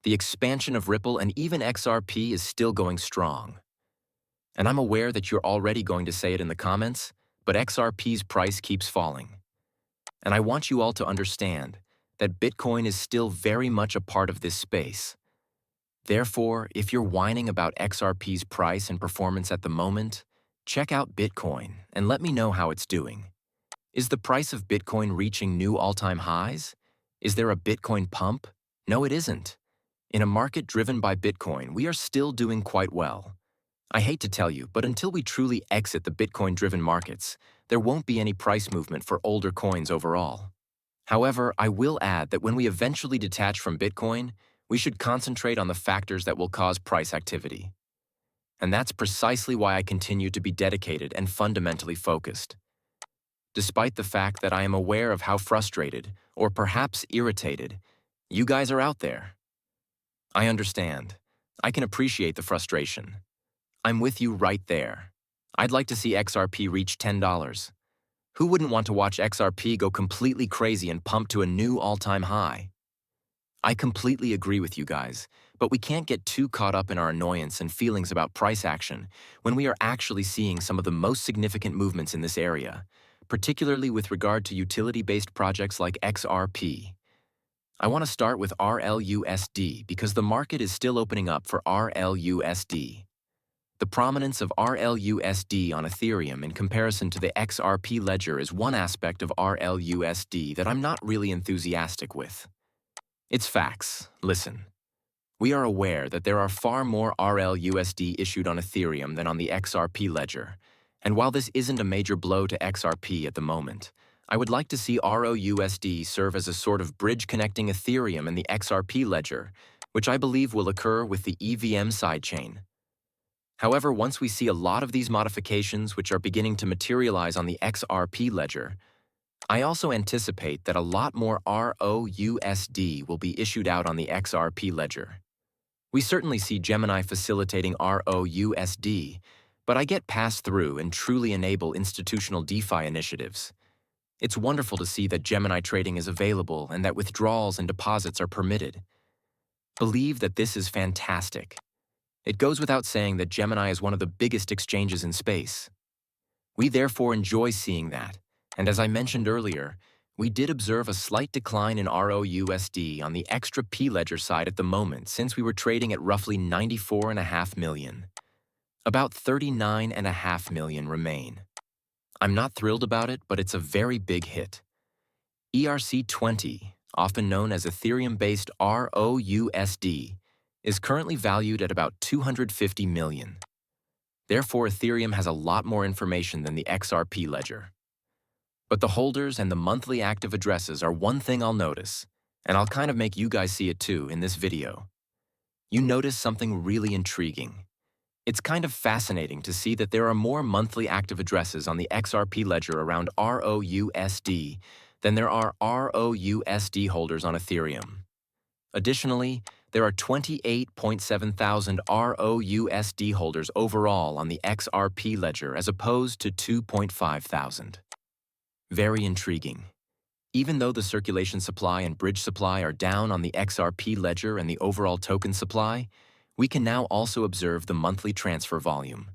The expansion of Ripple and even XRP is still going strong. And I'm aware that you're already going to say it in the comments, but XRP's price keeps falling. And I want you all to understand that Bitcoin is still very much a part of this space. Therefore, if you're whining about XRP's price and performance at the moment, check out Bitcoin and let me know how it's doing. Is the price of Bitcoin reaching new all-time highs? Is there a Bitcoin pump? No, it isn't. In a market driven by Bitcoin, we are still doing quite well. I hate to tell you, but until we truly exit the Bitcoin-driven markets, there won't be any price movement for older coins overall. However, I will add that when we eventually detach from Bitcoin, we should concentrate on the factors that will cause price activity. And that's precisely why I continue to be dedicated and fundamentally focused. Despite the fact that I am aware of how frustrated, or perhaps irritated, you guys are out there. I understand. I can appreciate the frustration. I'm with you right there. I'd like to see XRP reach $10. Who wouldn't want to watch XRP go completely crazy and pump to a new all-time high? I completely agree with you guys, but we can't get too caught up in our annoyance and feelings about price action when we are actually seeing some of the most significant movements in this area, particularly with regard to utility-based projects like XRP. I want to start with RLUSD because the market is still opening up for RLUSD. The prominence of RLUSD on Ethereum in comparison to the XRP ledger is one aspect of RLUSD that I'm not really enthusiastic with. It's facts. Listen. We are aware that there are far more RLUSD issued on Ethereum than on the XRP ledger, and while this isn't a major blow to XRP at the moment, I would like to see ROUSD serve as a sort of bridge connecting Ethereum and the XRP ledger, which I believe will occur with the EVM sidechain. However, once we see a lot of these modifications which are beginning to materialize on the XRP ledger, I also anticipate that a lot more ROUSD will be issued out on the XRP ledger. We certainly see Gemini facilitating ROUSD, but I get pass-through and truly enable institutional DeFi initiatives. It's wonderful to see that Gemini trading is available and that withdrawals and deposits are permitted. Believe that this is fantastic. It goes without saying that Gemini is one of the biggest exchanges in space. We therefore enjoy seeing that, and as I mentioned earlier, we did observe a slight decline in ROUSD on the XRP ledger side at the moment since we were trading at roughly 94.5 million. About 39.5 million remain. I'm not thrilled about it, but it's a very big hit. ERC20, often known as Ethereum-based ROUSD, is currently valued at about 250 million. Therefore, Ethereum has a lot more information than the XRP ledger. But the holders and the monthly active addresses are one thing I'll notice, and I'll kind of make you guys see it too in this video. You notice something really intriguing. It's kind of fascinating to see that there are more monthly active addresses on the XRP ledger around ROUSD than there are ROUSD holders on Ethereum. Additionally, there are 28.7 thousand ROUSD holders overall on the XRP ledger as opposed to 2.5 thousand. Very intriguing. Even though the circulation supply and bridge supply are down on the XRP ledger and the overall token supply, we can now also observe the monthly transfer volume.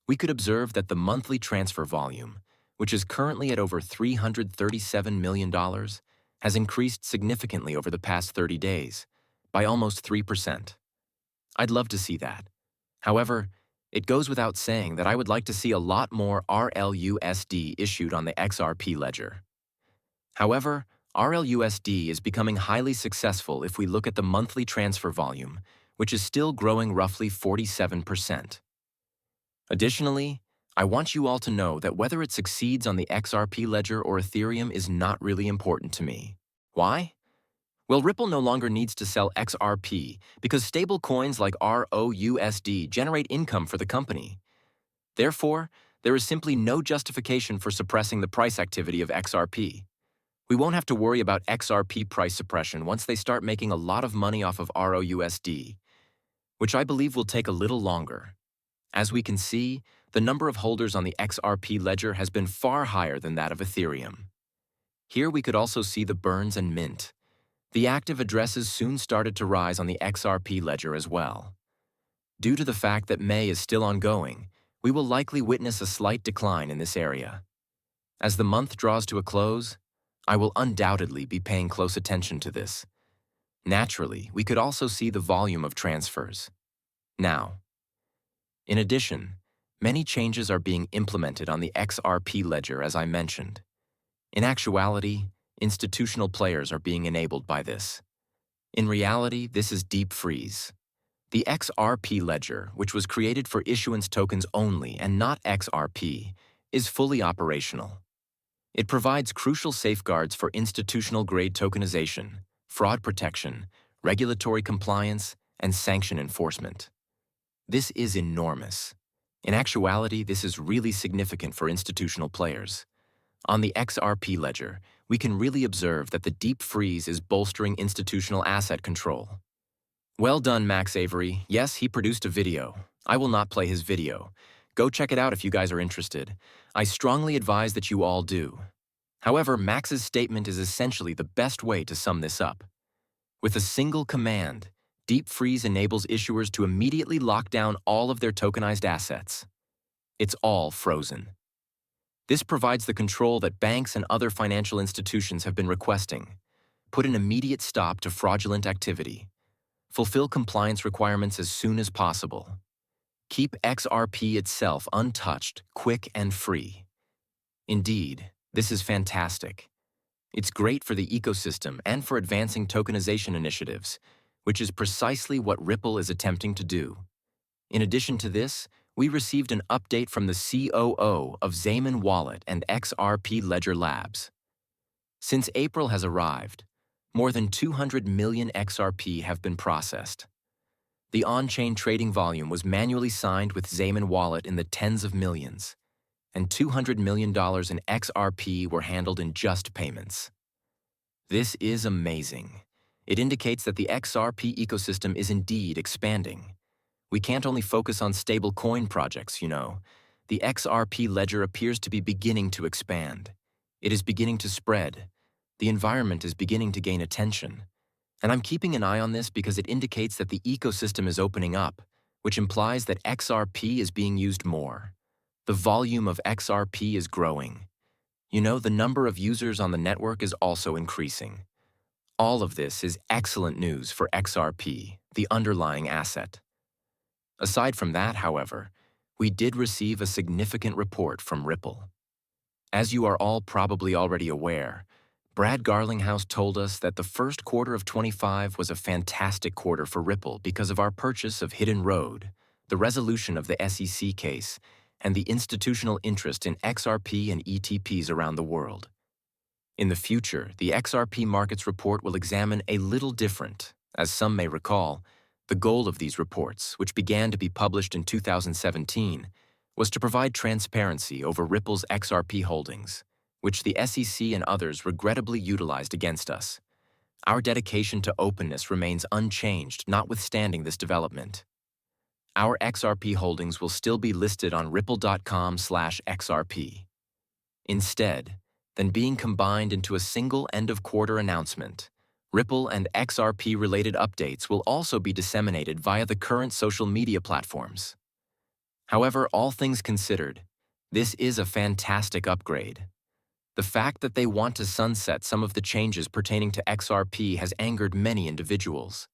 We could observe that the monthly transfer volume, which is currently at over $337 million, has increased significantly over the past 30 days, by almost 3%. I'd love to see that. However, it goes without saying that I would like to see a lot more RLUSD issued on the XRP ledger. However, RLUSD is becoming highly successful if we look at the monthly transfer volume, which is still growing roughly 47%. Additionally, I want you all to know that whether it succeeds on the XRP ledger or Ethereum is not really important to me. Why? Well, Ripple no longer needs to sell XRP because stable coins like ROUSD generate income for the company. Therefore, there is simply no justification for suppressing the price activity of XRP. We won't have to worry about XRP price suppression once they start making a lot of money off of ROUSD, which I believe will take a little longer. As we can see, the number of holders on the XRP ledger has been far higher than that of Ethereum. Here we could also see the burns and mint. The active addresses soon started to rise on the XRP ledger as well. Due to the fact that May is still ongoing, we will likely witness a slight decline in this area. As the month draws to a close, I will undoubtedly be paying close attention to this. Naturally, we could also see the volume of transfers. Now, in addition, many changes are being implemented on the XRP ledger, as I mentioned. In actuality, institutional players are being enabled by this. In reality, this is deep freeze. The XRP ledger, which was created for issuance tokens only and not XRP, is fully operational. It provides crucial safeguards for institutional-grade tokenization, fraud protection, regulatory compliance, and sanction enforcement. This is enormous. In actuality, this is really significant for institutional players. On the XRP ledger, we can really observe that the deep freeze is bolstering institutional asset control. Well done, Max Avery. Yes, he produced a video. I will not play his video. Go check it out if you guys are interested. I strongly advise that you all do. However, Max's statement is essentially the best way to sum this up. With a single command, deep freeze enables issuers to immediately lock down all of their tokenized assets. It's all frozen. This provides the control that banks and other financial institutions have been requesting. Put an immediate stop to fraudulent activity. Fulfill compliance requirements as soon as possible. Keep XRP itself untouched, quick, and free. Indeed, this is fantastic. It's great for the ecosystem and for advancing tokenization initiatives, which is precisely what Ripple is attempting to do. In addition to this, we received an update from the COO of Zaman Wallet and XRP Ledger Labs. Since April has arrived, more than 200 million XRP have been processed. The on-chain trading volume was manually signed with Zaman Wallet in the tens of millions, and $200 million in XRP were handled in just payments. This is amazing. It indicates that the XRP ecosystem is indeed expanding. We can't only focus on stable coin projects, you know. The XRP ledger appears to be beginning to expand. It is beginning to spread. The environment is beginning to gain attention. And I'm keeping an eye on this because it indicates that the ecosystem is opening up, which implies that XRP is being used more. The volume of XRP is growing. You know, the number of users on the network is also increasing. All of this is excellent news for XRP, the underlying asset. Aside from that, however, we did receive a significant report from Ripple. As you are all probably already aware, Brad Garlinghouse told us that the first quarter of 25 was a fantastic quarter for Ripple because of our purchase of Hidden Road, the resolution of the SEC case, and the institutional interest in XRP and ETPs around the world. In the future, the XRP markets report will examine a little different. As some may recall, the goal of these reports, which began to be published in 2017, was to provide transparency over Ripple's XRP holdings, which the SEC and others regrettably utilized against us. Our dedication to openness remains unchanged, notwithstanding this development. Our XRP holdings will still be listed on ripple.com/XRP. Instead, than being combined into a single end-of-quarter announcement, Ripple and XRP-related updates will also be disseminated via the current social media platforms. However, all things considered, this is a fantastic upgrade. The fact that they want to sunset some of the changes pertaining to XRP has angered many individuals.